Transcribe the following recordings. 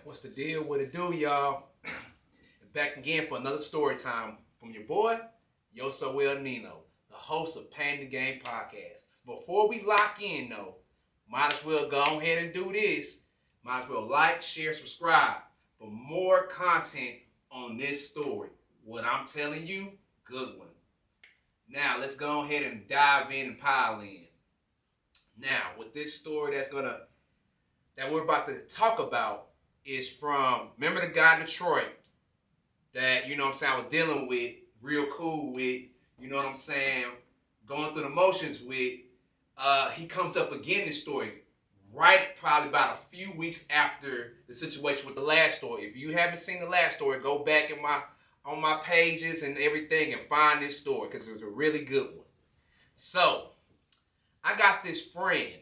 What's the deal? What it do, y'all? Back again for another story time from your boy, Yo So Well Nino, the host of Pain the Game podcast. Before we lock in, though, might as well go ahead and do this. Might as well like, share, subscribe for more content on this story. What I'm telling you, good one. Now, let's go ahead and dive in and pile in. Now, with this story that we're about to talk about is from, remember the guy in Detroit that, I was dealing with, real cool with, going through the motions with. He comes up again in this story, right probably about a few weeks after the situation with the last story. If you haven't seen the last story, go back on my pages and everything and find this story because it was a really good one. So, I got this friend.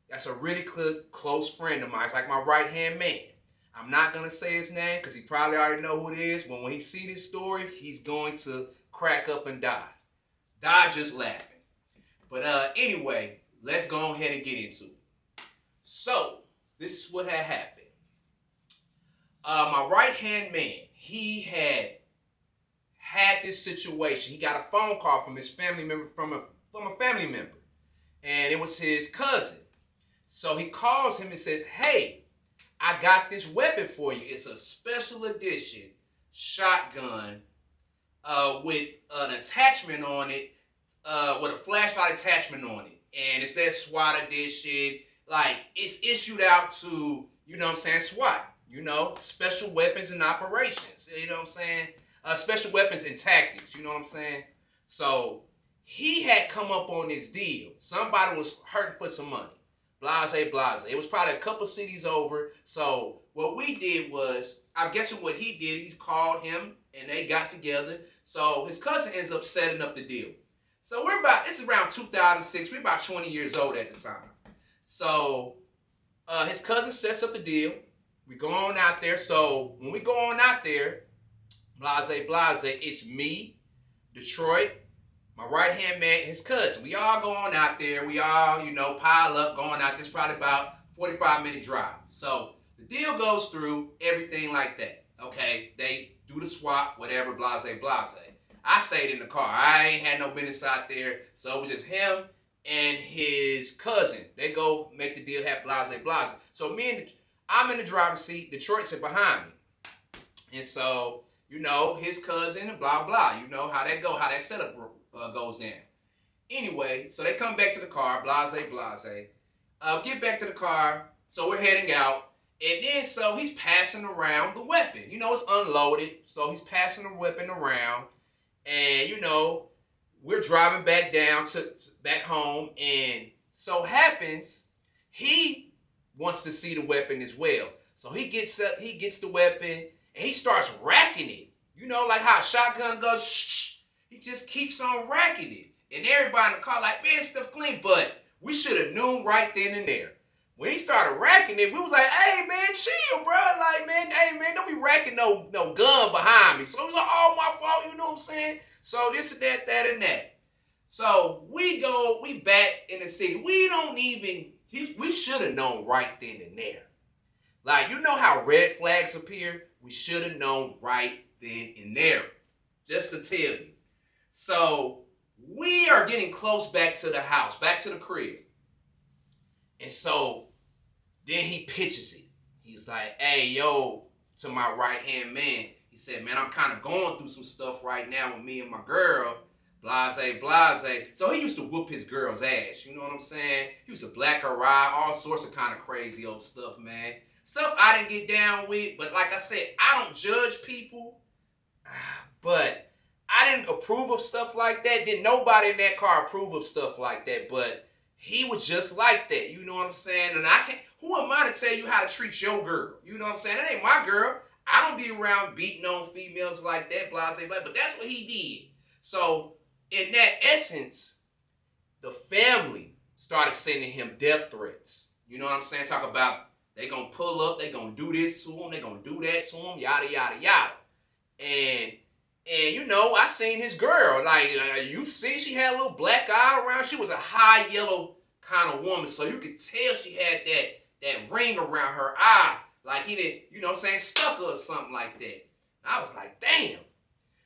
That's a really close friend of mine. It's like my right-hand man. I'm not going to say his name because he probably already know who it is. But when he see this story, he's going to crack up and die. Die just laughing. But anyway, let's go ahead and get into it. So, this is what had happened. My right-hand man, he had this situation. He got a phone call from his family member, from a family member. And it was his cousin. So he calls him and says, hey, I got this weapon for you. It's a special edition shotgun with an attachment on it, with a flashlight attachment on it. And it says SWAT edition. Like, it's issued out to, SWAT. Special weapons and operations. Special weapons and tactics. So he had come up on this deal. Somebody was hurting for some money. Blase. It was probably a couple cities over. So what we did was, I'm guessing what he did, he called him and they got together. So his cousin ends up setting up the deal. So it's around 2006. We're about 20 years old at the time. So his cousin sets up the deal. We go on out there. So when we go on out there, Blase, it's me, Detroit, my right-hand man, his cousin. We all going out there. We all, pile up, going out. This probably about 45-minute drive. So the deal goes through, everything like that. Okay, they do the swap, whatever, blase. I stayed in the car. I ain't had no business out there. So it was just him and his cousin. They go make the deal, have blase. So I'm in the driver's seat. Detroit sit behind me. And so, his cousin and blah, blah. You know how that go, how that setup goes down. Anyway, so they come back to the car, blase. Get back to the car, so we're heading out. And then, so he's passing around the weapon. It's unloaded, so he's passing the weapon around. And, we're driving back down back home. And so happens, he wants to see the weapon as well. So he gets the weapon, and he starts racking it. Like how a shotgun goes, shh. He just keeps on racking it. And everybody in the car like, man, this stuff clean. But we should have known right then and there. When he started racking it, we was like, hey, man, chill, bro. Like, man, hey, man, don't be racking no gun behind me. So it was like, oh, my fault, you know what I'm saying? So this and that and that. So we back in the city. We should have known right then and there. Like, how red flags appear? We should have known right then and there. Just to tell you. So we are getting close back to the house, back to the crib. And so then he pitches it. He's like, hey, yo, to my right-hand man. He said, man, I'm kind of going through some stuff right now with me and my girl. Blase. So he used to whoop his girl's ass. You know what I'm saying? He used to black her eye, all sorts of kind of crazy old stuff, man. Stuff I didn't get down with. But like I said, I don't judge people. But I didn't approve of stuff like that. Didn't nobody in that car approve of stuff like that. But he was just like that. You know what I'm saying? And who am I to tell you how to treat your girl? You know what I'm saying? That ain't my girl. I don't be around beating on females like that, blase. But that's what he did. So in that essence, the family started sending him death threats. You know what I'm saying? Talk about they gonna pull up, they gonna do this to him, they gonna do that to him, yada, yada, yada. And I seen his girl. Like, you see she had a little black eye around. She was a high yellow kind of woman. So you could tell she had that ring around her eye Like he didn't, you know what I'm saying, stuck or something like that. I was like, damn.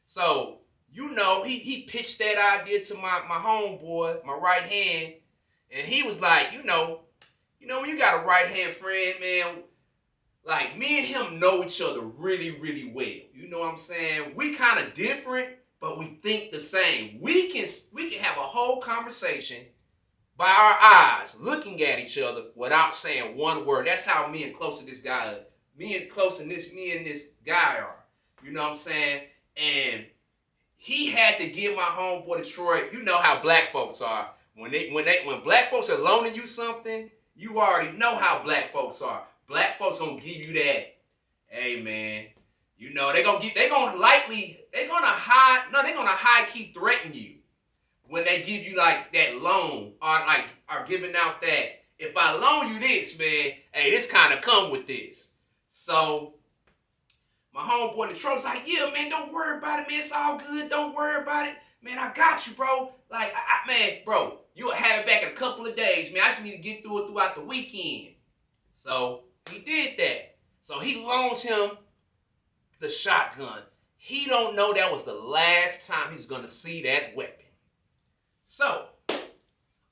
So, you know, he pitched that idea to my homeboy, my right hand, and he was like, you know, when you got a right hand friend, man, like me and him know each other really, really well. You know what I'm saying? We kind of different, but we think the same. We can have a whole conversation by our eyes, looking at each other without saying one word. That's how me and this guy are. Me and this guy are. You know what I'm saying? And he had to give my homeboy Detroit. You know how black folks are. When black folks are loaning you something, you already know how black folks are. Black folks gonna give you that. Hey man, you know they're gonna high key threaten you when they give you like that loan or giving out that. If I loan you this, man, hey, this kind of come with this. So my homeboy Detroit's like, yeah, man, don't worry about it, man. It's all good. Don't worry about it. Man, I got you, bro. Like, man, bro, you'll have it back in a couple of days, man. I just need to get through it throughout the weekend. So he did that. So he loans him the shotgun. He don't know that was the last time he's going to see that weapon. So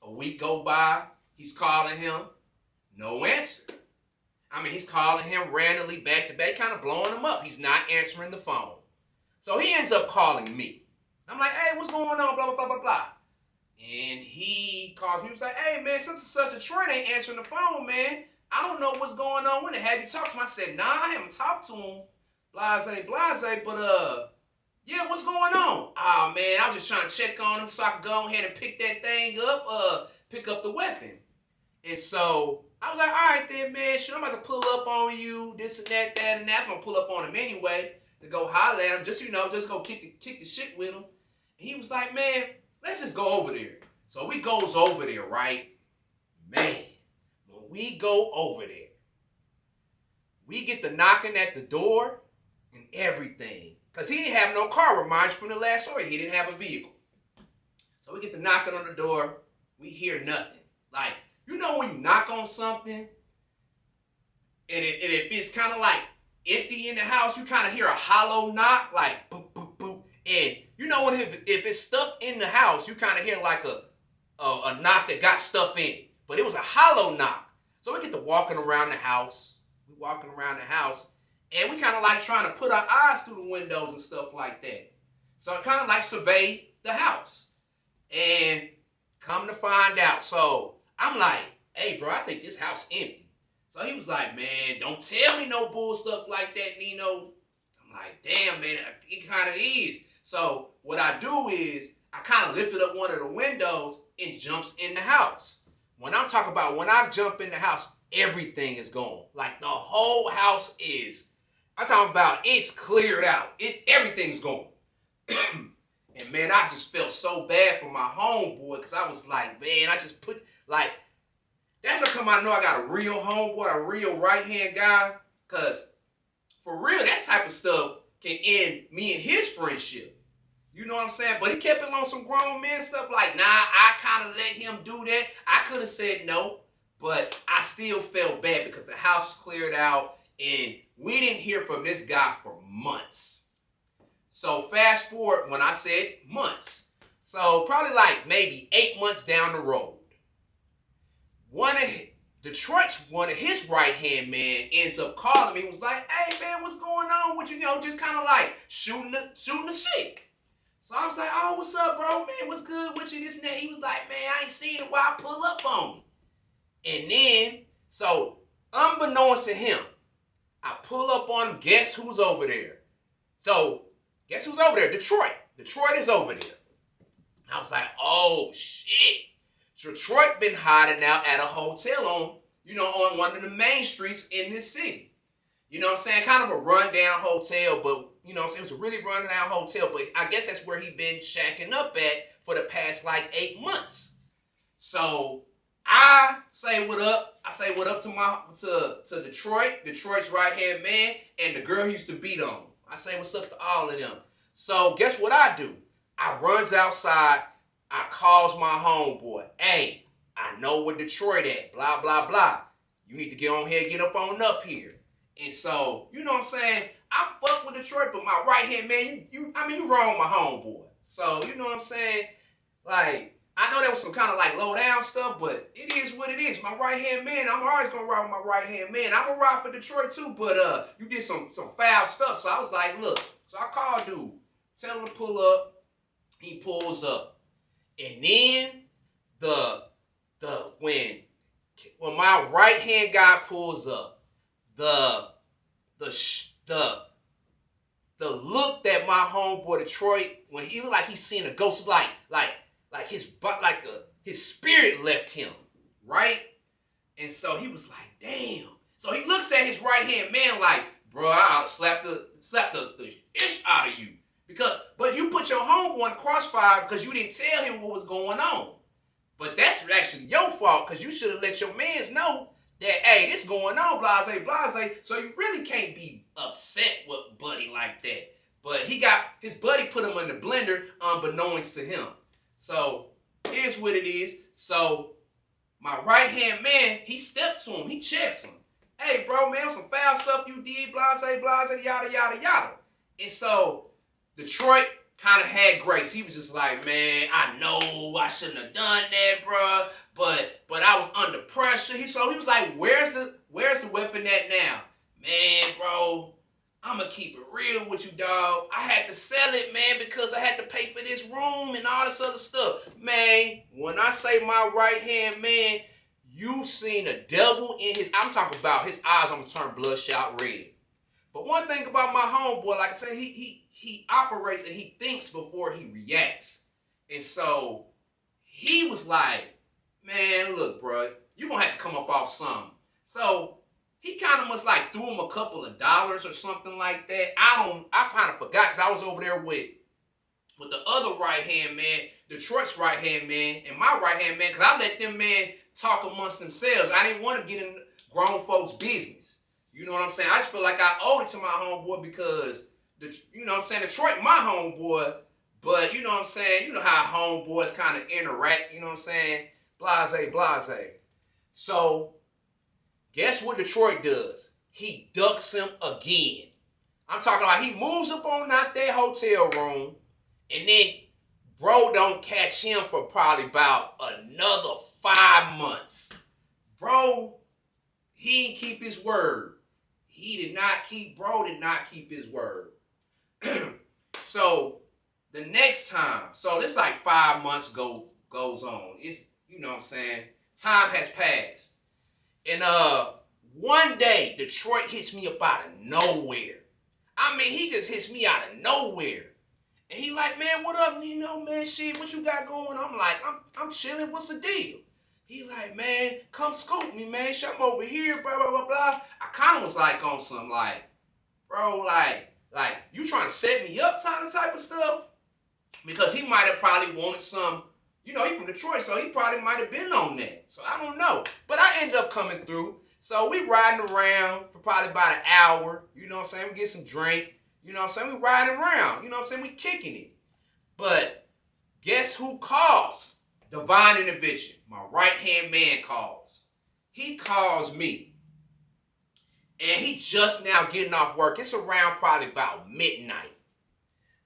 a week go by. He's calling him. No answer. I mean, he's calling him randomly back to back, kind of blowing him up. He's not answering the phone. So he ends up calling me. I'm like, hey, what's going on? Blah, blah, blah, blah, blah. And he calls me. He's like, hey, man, such a Detroit ain't answering the phone, man. I don't know what's going on. When have you talked to him? I said, nah, I haven't talked to him. Blase, but, yeah, what's going on? Oh, man, I was just trying to check on him so I could go ahead and pick that thing up, pick up the weapon. And so I was like, all right then, man, shit, I'm about to pull up on you, this and that, and that's going to pull up on him anyway to go holler at him, just go kick the shit with him. And he was like, man, let's just go over there. So we goes over there, right? Man, when we go over there, we get to knocking at the door and everything. Because he didn't have no car, reminds you from the last story. He didn't have a vehicle. So we get to knocking on the door. We hear nothing. Like, you know when you knock on something and if it's kind of like empty in the house, you kind of hear a hollow knock, like boop, boop, boop. And you know when if it's stuff in the house, you kind of hear like a knock that got stuff in it. But it was a hollow knock. So we get to walking around the house. We walking around the house. And we kind of like trying to put our eyes through the windows and stuff like that. So I kind of like survey the house. And come to find out. So I'm like, hey, bro, I think this house empty. So he was like, man, don't tell me no bull stuff like that, Nino. I'm like, damn, man, it kind of is. So what I do is I kind of lifted up one of the windows and jumps in the house. When I'm talking about when I jump in the house, everything is gone. Like the whole house is. I'm talking about it's cleared out. Everything's gone. And man, I just felt so bad for my homeboy because I was like, man, I just put like, that's how come I know I got a real homeboy, a real right-hand guy. Because for real, that type of stuff can end me and his friendship. You know what I'm saying? But he kept it on some grown man stuff like, nah, I kind of let him do that. I could have said no, but I still felt bad because the house was cleared out and we didn't hear from this guy for months. So fast forward when I said months. So probably like maybe 8 months down the road. One of his right-hand man ends up calling me and was like, hey man, what's going on with you? You know, just kind of like shooting the shit. So I was like, oh, what's up, bro? Man, what's good with you? This and that. He was like, man, I ain't seen it while I pull up on me. And then, so unbeknownst to him, I pull up on him. Guess who's over there? So, guess who's over there? Detroit. Detroit is over there. I was like, oh, shit. Detroit been hiding out at a hotel on one of the main streets in this city. You know what I'm saying? Kind of a rundown hotel, but, you know what I'm saying? It was a really rundown hotel, but I guess that's where he been shacking up at for the past, 8 months. So, I say what up. I say what up to Detroit, Detroit's right-hand man, and the girl he used to beat on. I say what's up to all of them. So guess what I do? I runs outside. I calls my homeboy. Hey, I know where Detroit at. Blah, blah, blah. You need to get on here, get up here. And so, you know what I'm saying? I fuck with Detroit, but my right hand man, you wrong, my homeboy. So, you know what I'm saying? Like, I know there was some kind of like low down stuff, but it is what it is. My right hand man, I'm always gonna ride with my right hand man. I'm gonna ride for Detroit too, but you did some foul stuff. So I was like, look. So I called dude, tell him to pull up. He pulls up, and then when my right hand guy pulls up, the look that my homeboy Detroit, when he looked like he's seeing a ghost, like his spirit left him, right? And so he was like, damn. So he looks at his right hand man like, bro, I ought to slap the ish out of you. But you put your homeboy in the crossfire because you didn't tell him what was going on. But that's actually your fault because you should have let your mans know that, hey, this going on, blase. So you really can't be upset with Buddy like that. But his buddy put him in the blender unbeknownst to him. So here's what it is. So my right-hand man, he stepped to him. He checks him. Hey, bro, man, some foul stuff you did, blase, yada, yada, yada. And so Detroit kind of had grace. He was just like, man, I know I shouldn't have done that, bro, but I was under pressure. So he was like, where's the weapon at now? Man, bro, I'm going to keep it real with you, dog. I had to sell it, man, because I had to pay for this room and all this other stuff. Man, when I say my right-hand man, you seen a devil in his... I'm talking about his eyes on the turn bloodshot red. But one thing about my homeboy, like I said, he operates and he thinks before he reacts. And so he was like, man, look, bro, you're going to have to come up off something. So he kind of must like threw him a couple of dollars or something like that. I kind of forgot because I was over there with the other right-hand man, Detroit's right-hand man, and my right-hand man, because I let them men talk amongst themselves. I didn't want to get in grown folks' business. You know what I'm saying? I just feel like I owed it to my homeboy because, you know what I'm saying, Detroit my homeboy, but you know what I'm saying, you know how homeboys kind of interact, you know what I'm saying, blase. So, guess what Detroit does? He ducks him again. I'm talking like he moves up on out that hotel room, and then bro don't catch him for probably about another 5 months. Bro, he didn't keep his word. Bro did not keep his word. So the next time, so this like 5 months goes on. It's, you know what I'm saying, time has passed. And one day Detroit hits me up out of nowhere. I mean, he just hits me out of nowhere. And he like, man, what up, Nino, man, shit, what you got going on? I'm like, I'm chilling, what's the deal? He like, man, come scoop me, man, I'm over here, blah, blah, blah, blah. I kind of was like on some like, bro, like, you trying to set me up type of stuff? Because he might have probably wanted some, you know, he from Detroit, so he probably might have been on that. So I don't know. But I ended up coming through. So we riding around for probably about an hour, you know what I'm saying? We get some drink. You know what I'm saying? We riding around. You know what I'm saying? We kicking it. But guess who calls? Divine intervention. My right-hand man calls. He calls me. And he just now getting off work. It's around probably about midnight.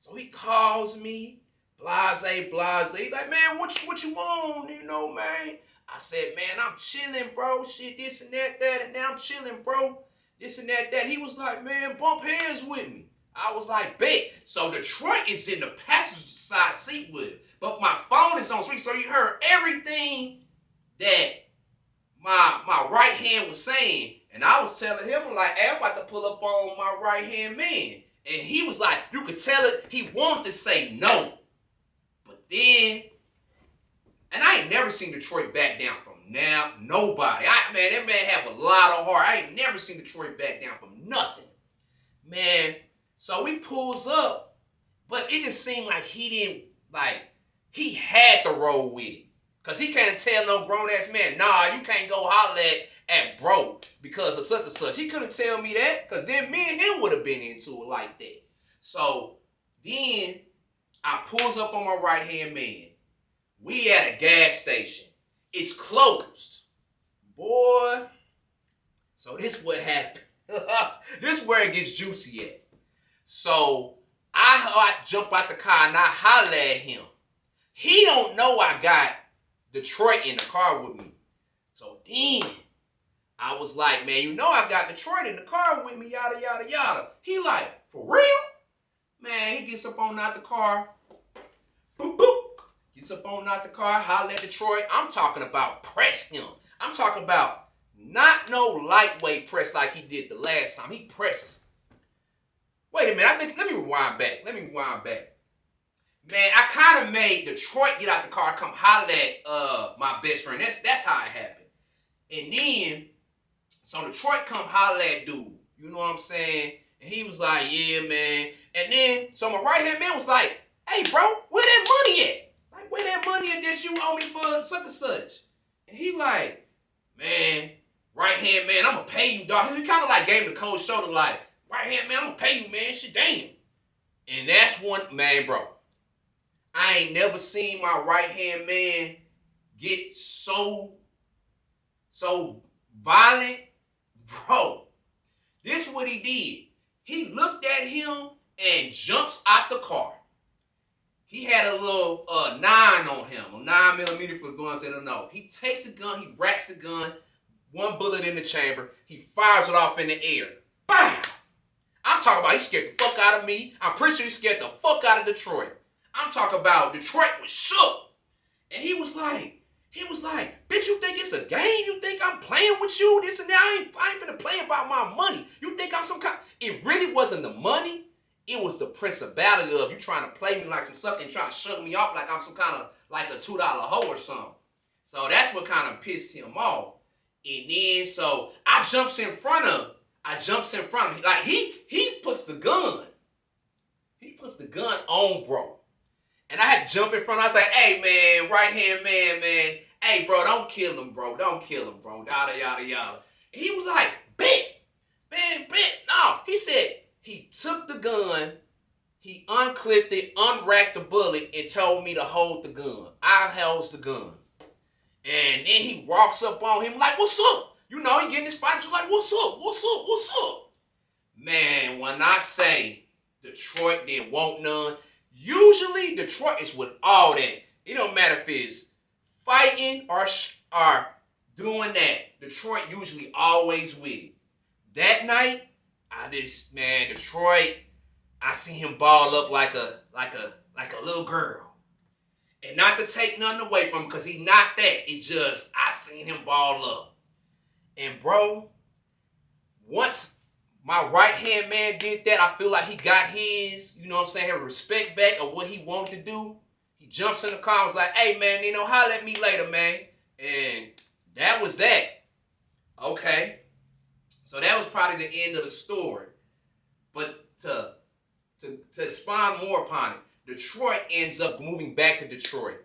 So he calls me. Blase. He's like, man, what you want? You know, man. I said, man, I'm chilling, bro. Shit, this and that, and now I'm chilling, bro. This and that. He was like, man, bump heads with me. I was like, bet. So Detroit is in the passenger side seat with it. But my phone is on speaker. So you heard everything that my right hand was saying. And I was telling him, like, hey, I'm about to pull up on my right hand man. And he was like, you could tell it, he wanted to say no. But then, and I ain't never seen Detroit back down from now, nobody. Man, that man have a lot of heart. I ain't never seen Detroit back down from nothing. Man, so he pulls up, but it just seemed like he didn't, like, he had to roll with it. Because he can't tell no grown-ass man, nah, you can't go holler at bro because of such and such. He couldn't tell me that because then me and him would have been into it like that. So then I pulls up on my right-hand man. We at a gas station. It's closed. Boy. So this what happened. This is where it gets juicy at. So I jump out the car and I holler at him. He don't know I got Detroit in the car with me. So then I was like, man, you know I got Detroit in the car with me, yada, yada, yada. He like, for real? Man, he gets up on out the car. Boop, boop. Gets up on out the car, holler at Detroit. I'm talking about press him. I'm talking about not no lightweight press like he did the last time. He presses. Wait a minute. Let me rewind back. Man, I kind of made Detroit get out the car, come holler at my best friend. That's how it happened. And then, so Detroit come holler at dude. You know what I'm saying? And he was like, yeah, man. And then, so my right-hand man was like, hey, bro, where that money at? Like, where that money at that you owe me for such and such? And he like, man, right-hand man, I'm going to pay you, dog. He kind of like gave him the cold shoulder like, right-hand man, I'm going to pay you, man. Shit, damn. And that's one, man, bro. I ain't never seen my right-hand man get so violent. Bro, this is what he did. He looked at him and jumps out the car. He had a little 9 on him, a 9mm for the guns that don't know. He takes the gun, he racks the gun, one bullet in the chamber, he fires it off in the air. Bam! I'm talking about he scared the fuck out of me. I'm pretty sure he scared the fuck out of Detroit. I'm talking about Detroit was shook. And he was like, bitch, you think it's a game? You think I'm playing with you? This and that? I ain't finna play about my money. You think I'm some kind? It really wasn't the money. It was the principality of you trying to play me like some sucker and trying to shut me off like I'm some kind of like a $2 hoe or something. So that's what kind of pissed him off. And then so I jumps in front of him. Like he puts the gun. He puts the gun on, bro. And I had to jump in front. I was like, hey, man, right-hand man. Hey, bro, don't kill him, bro. Yada, yada, yada. And he was like, bet. No. He said he took the gun, he unclipped it, unracked the bullet, and told me to hold the gun. I held the gun. And then he walks up on him like, what's up? You know, he getting his fight. He's like, what's up? Man, when I say Detroit didn't want none, usually Detroit is with all that. It don't matter if it's fighting or doing that. Detroit usually always with it. That night, Detroit, I see him ball up like a little girl. And not to take nothing away from him, because he not that. It's just, I seen him ball up. And bro, once my right-hand man did that, I feel like he got his, you know what I'm saying, had respect back of what he wanted to do. He jumps in the car and was like, hey, man, holler at me later, man. And that was that. Okay. So that was probably the end of the story. But to expound more upon it, Detroit ends up moving back to Detroit.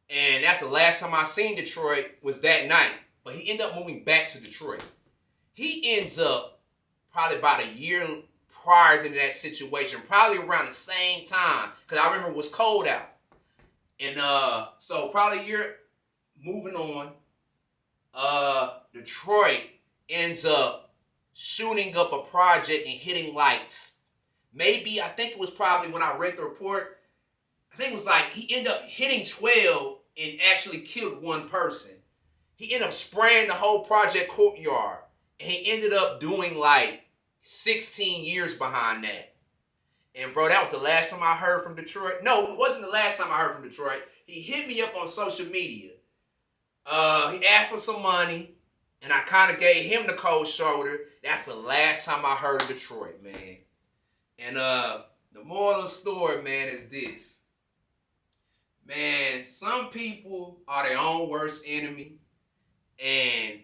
And that's the last time I seen Detroit was that night. But he ended up moving back to Detroit. He ends up probably about a year prior to that situation, probably around the same time, because I remember it was cold out. And so probably a year moving on, Detroit ends up shooting up a project and hitting lights. Maybe, I think it was probably when I read the report, I think it was like he ended up hitting 12 and actually killed one person. He ended up spraying the whole project courtyard. And he ended up doing like 16 years behind that. And bro, that was the last time I heard from Detroit. No, it wasn't the last time I heard from Detroit. He hit me up on social media. He asked for some money. And I kind of gave him the cold shoulder. That's the last time I heard of Detroit, man. And the moral of the story, man, is this. Man, some people are their own worst enemy. And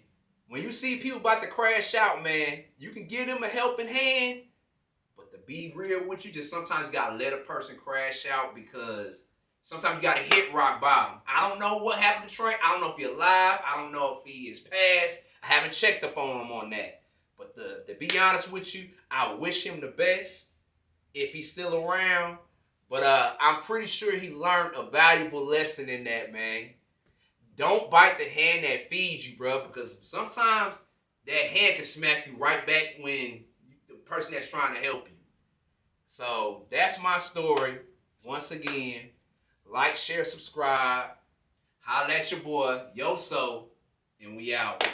when you see people about to crash out, man, you can give them a helping hand. But to be real with you, just sometimes you got to let a person crash out because sometimes you got to hit rock bottom. I don't know what happened to Detroit. I don't know if he's alive. I don't know if he is passed. I haven't checked up on him on that. But to be honest with you, I wish him the best if he's still around. But I'm pretty sure he learned a valuable lesson in that, man. Don't bite the hand that feeds you, bro, because sometimes that hand can smack you right back when the person that's trying to help you. So that's my story. Once again, like, share, subscribe. Holla at your boy, Yo So, and we out.